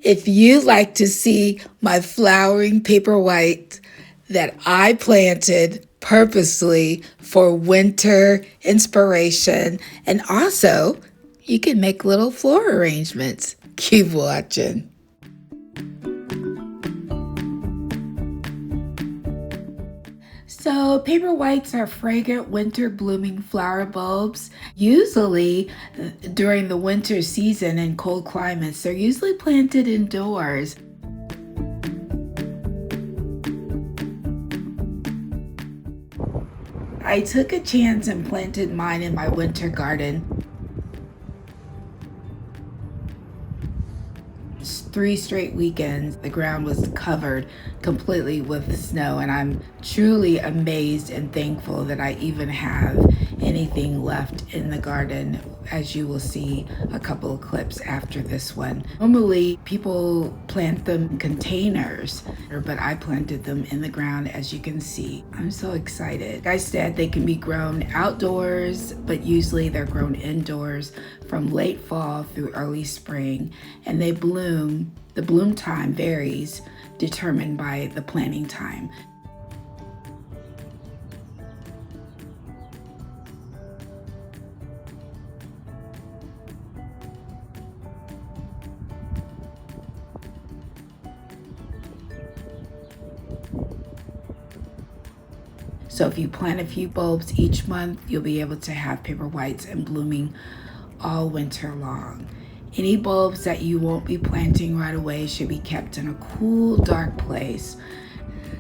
If you'd like to see my flowering paper white that I planted purposely for winter inspiration, and also you can make little floral arrangements. Keep watching. So paper whites are fragrant winter blooming flower bulbs. Usually during the winter season in cold climates, they're usually planted indoors. I took a chance and planted mine in my winter garden. 3 straight weekends, the ground was covered completely with snow, and I'm truly amazed and thankful that I even have anything left in the garden, as you will see a couple of clips after this one. Normally, people plant them in containers, but I planted them in the ground, as you can see. I'm so excited. Like I said, they can be grown outdoors, but usually they're grown indoors from late fall through early spring, and they bloom. The bloom time varies, determined by the planting time. So if you plant a few bulbs each month, you'll be able to have paper whites and blooming all winter long. Any bulbs that you won't be planting right away should be kept in a cool, dark place.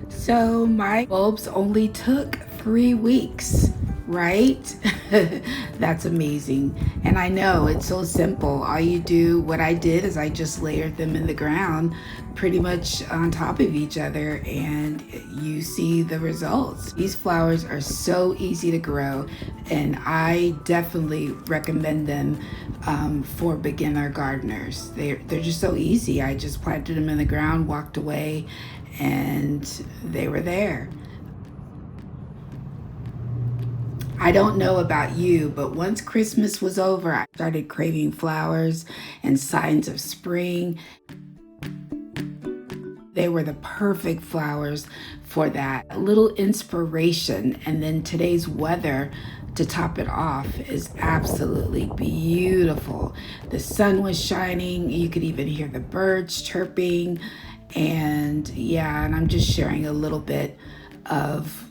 So my bulbs only took 3 weeks, right? That's amazing. And I know it's so simple. All you do, what I did is I just layered them in the ground pretty much on top of each other, and you see the results. These flowers are so easy to grow, and I definitely recommend them for beginner gardeners. They're just so easy. I just planted them in the ground, walked away, and they were there. I don't know about you, but once Christmas was over, I started craving flowers and signs of spring. They were the perfect flowers for that. A little inspiration, and then today's weather to top it off is absolutely beautiful. The sun was shining, you could even hear the birds chirping, and I'm just sharing a little bit of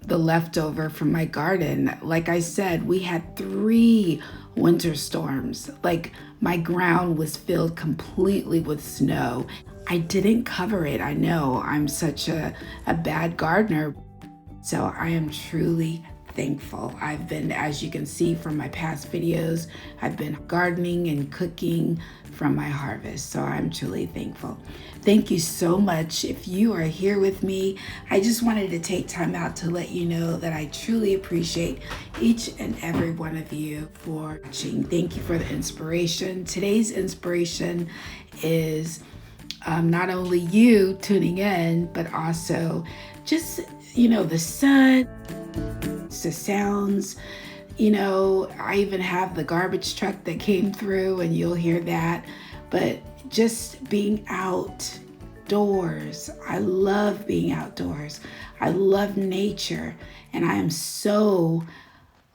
the leftover from my garden. Like I said, we had 3 winter storms. Like, my ground was filled completely with snow. I didn't cover it. I know I'm such a bad gardener. So I am truly thankful. I've been, as you can see from my past videos, I've been gardening and cooking from my harvest. So I'm truly thankful. Thank you so much. If you are here with me, I just wanted to take time out to let you know that I truly appreciate each and every one of you for watching. Thank you for the inspiration. Today's inspiration is not only you tuning in, but also just, the sun, the sounds. I even have the garbage truck that came through, and you'll hear that. But just being outdoors. I love being outdoors. I love nature, and I am so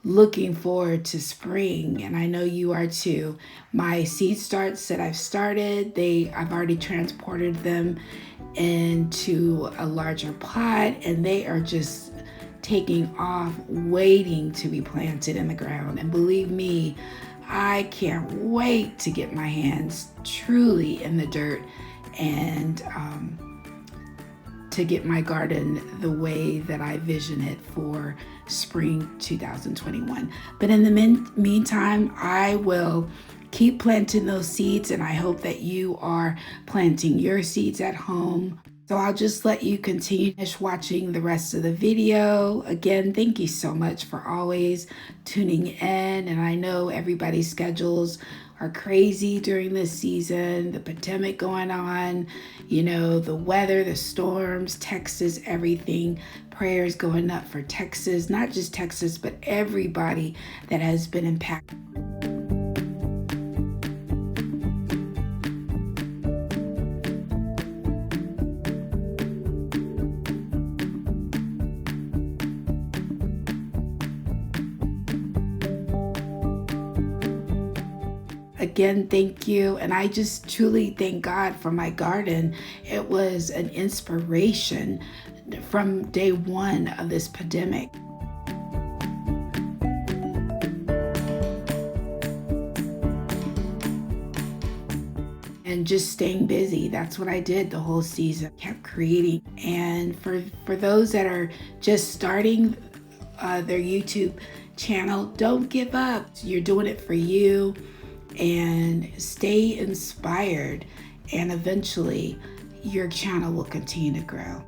looking forward to spring, and I know you are too. My seed starts that I've started, I've already transported them into a larger pot, and they are just taking off, waiting to be planted in the ground. And believe me, I can't wait to get my hands truly in the dirt and to get my garden the way that I vision it for spring 2021. But in the meantime, I will keep planting those seeds, and I hope that you are planting your seeds at home. So I'll just let you continue watching the rest of the video. Again, thank you so much for always tuning in. And I know everybody's schedules are crazy during this season, the pandemic going on, the weather, the storms, Texas, everything. Prayers going up for Texas, not just Texas, but everybody that has been impacted. again, thank you. And I just truly thank God for my garden. It was an inspiration from day one of this pandemic. And just staying busy. That's what I did the whole season. Kept creating. And for those that are just starting their YouTube channel, don't give up. You're doing it for you, and stay inspired, and eventually your channel will continue to grow.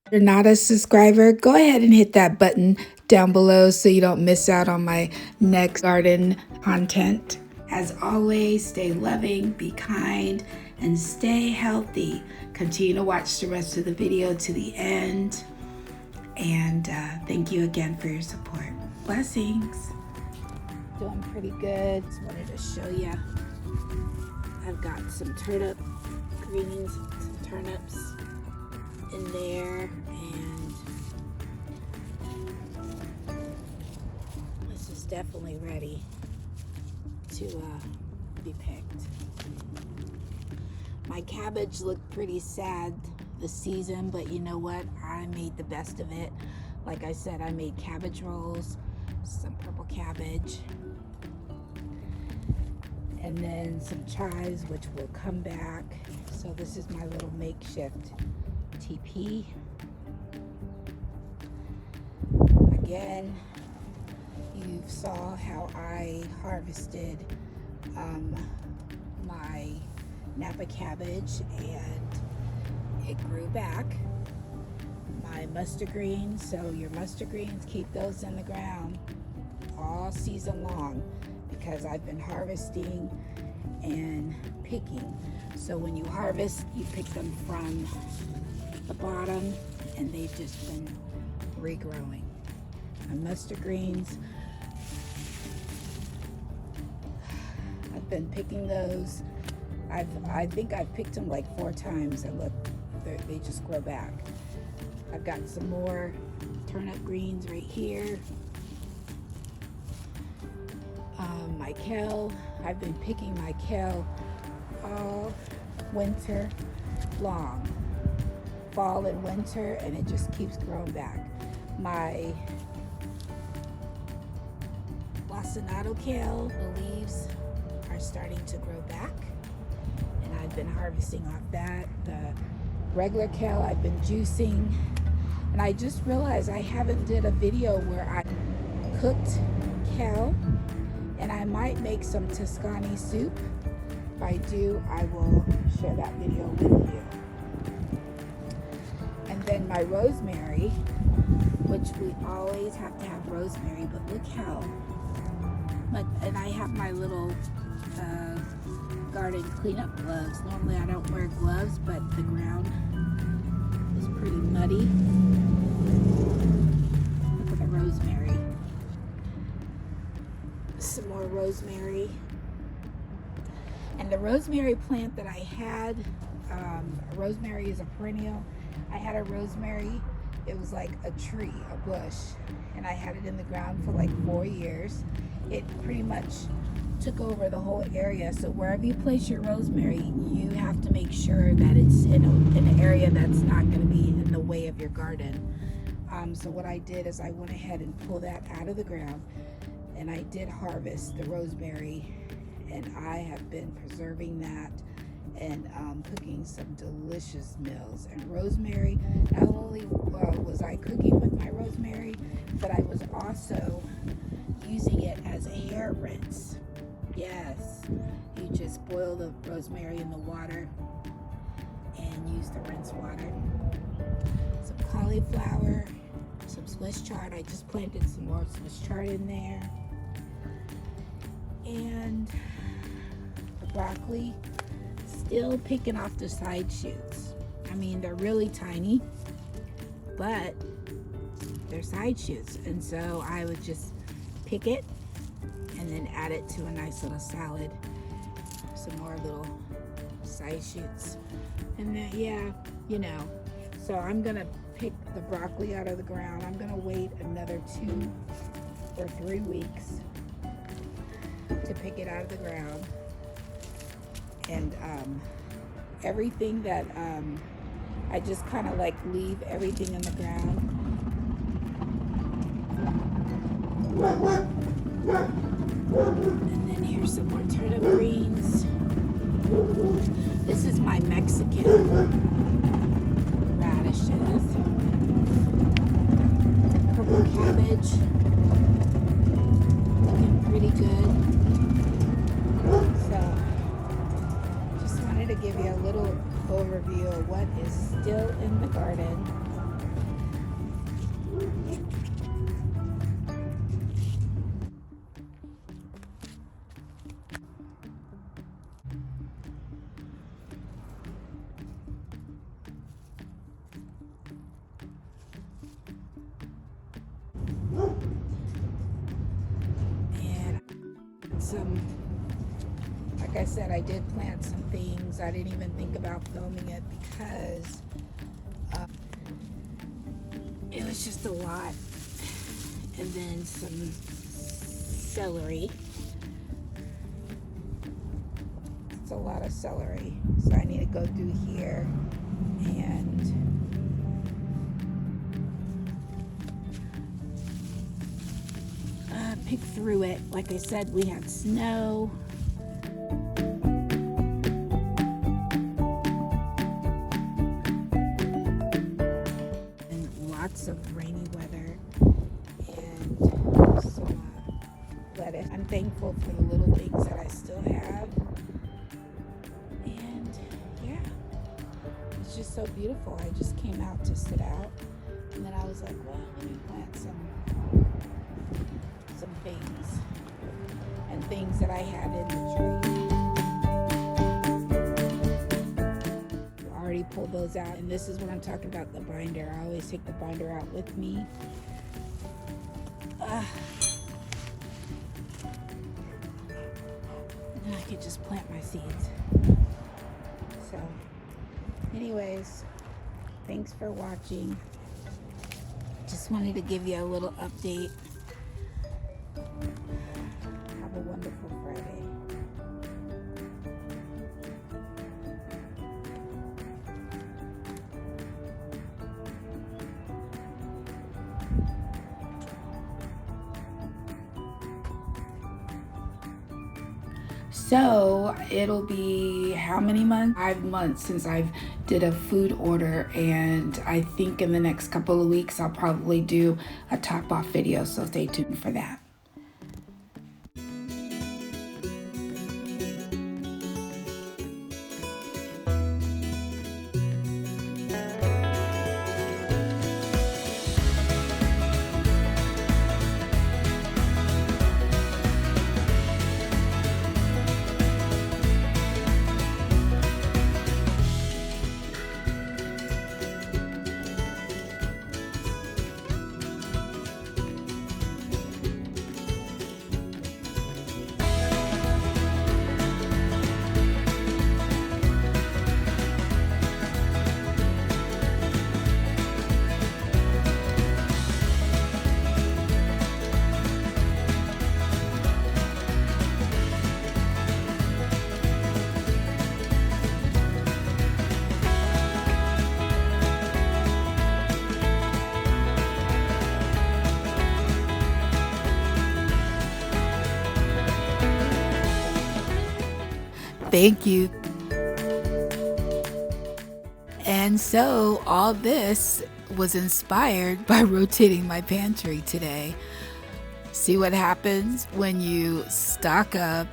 If you're not a subscriber, go ahead and hit that button down below so you don't miss out on my next garden content. As always, stay loving, be kind, and stay healthy. Continue to watch the rest of the video to the end. And thank you again for your support. Blessings. Doing pretty good. Just wanted to show you. I've got some turnip greens, some turnips in there, and this is definitely ready to be picked. My cabbage looked pretty sad this season, but you know what? I made the best of it. Like I said, I made cabbage rolls, some purple cabbage, and then some chives, which will come back. So this is my little makeshift TP. Again, you saw how I harvested my Napa cabbage, and it grew back. My mustard greens, so your mustard greens, keep those in the ground all season long, because I've been harvesting and picking. So when you harvest, you pick them from the bottom, and they've just been regrowing. My mustard greens, I've been picking those. I think I've picked them like 4 times, and look, they just grow back. I've got some more turnip greens right here. My kale, I've been picking my kale all winter long, fall and winter, and it just keeps growing back. My lacinato kale, the leaves are starting to grow back, and I've been harvesting off that. The regular kale I've been juicing, and I just realized I haven't did a video where I cooked kale, and I might make some Tuscany soup. If I do, I will share that video with you. And then my rosemary, which we always have to have rosemary, but look how much, and I have my little garden cleanup gloves. Normally I don't wear gloves, but the ground is pretty muddy. Look at the rosemary. Some more rosemary. And the rosemary plant that I had, rosemary is a perennial. I had a rosemary, it was like a tree, a bush, and I had it in the ground for like 4 years. It pretty much took over the whole area. So wherever you place your rosemary, you have to make sure that it's in an area that's not going to be in the way of your garden. So what I did is I went ahead and pulled that out of the ground, and I did harvest the rosemary, and I have been preserving that and cooking some delicious meals. And rosemary, not only was I cooking with my rosemary, but I was also using it as a hair rinse. Yes, you just boil the rosemary in the water and use the rinse water. Some cauliflower, some Swiss chard. I just planted some more Swiss chard in there. And the broccoli, still picking off the side shoots. I mean, they're really tiny, but their side shoots. And so I would just pick it and then add it to a nice little salad. Some more little side shoots. And then, yeah, you know, so I'm gonna pick the broccoli out of the ground. I'm gonna wait another 2 or 3 weeks to pick it out of the ground. And everything that I just kind of like leave everything in the ground. And then here's some more turnip greens. This is my Mexican radishes. Purple cabbage. Looking pretty good. So, just wanted to give you a little overview of what is still in the garden. Like I said, I did plant some things. I didn't even think about filming it because it was just a lot. And then some celery. It's a lot of celery. So I need to go through here and pick through it. Like I said, we had snow. And lots of rainy weather and some lettuce. I'm thankful for the little things that I still have. And yeah, it's just so beautiful. I just came out to sit out and then I was like, well, let me plant some things and things that I had in the tree. I already pulled those out, and this is what I'm talking about, the binder. I always take the binder out with me. And I could just plant my seeds. So anyways, thanks for watching. Just wanted to give you a little update. Have a wonderful Friday. So it'll be how many months? 5 months since I've did a food order, and I think in the next couple of weeks I'll probably do a top off video, so stay tuned for that. Thank you. And so all this was inspired by rotating my pantry today. See what happens when you stock up.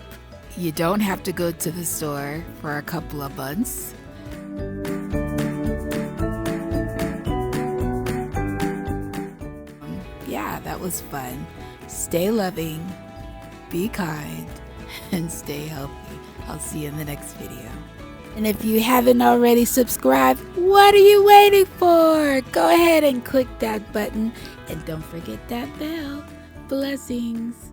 You don't have to go to the store for a couple of months. Yeah, that was fun. Stay loving, be kind, and stay healthy. I'll see you in the next video. And if you haven't already subscribed, what are you waiting for? Go ahead and click that button and don't forget that bell. Blessings.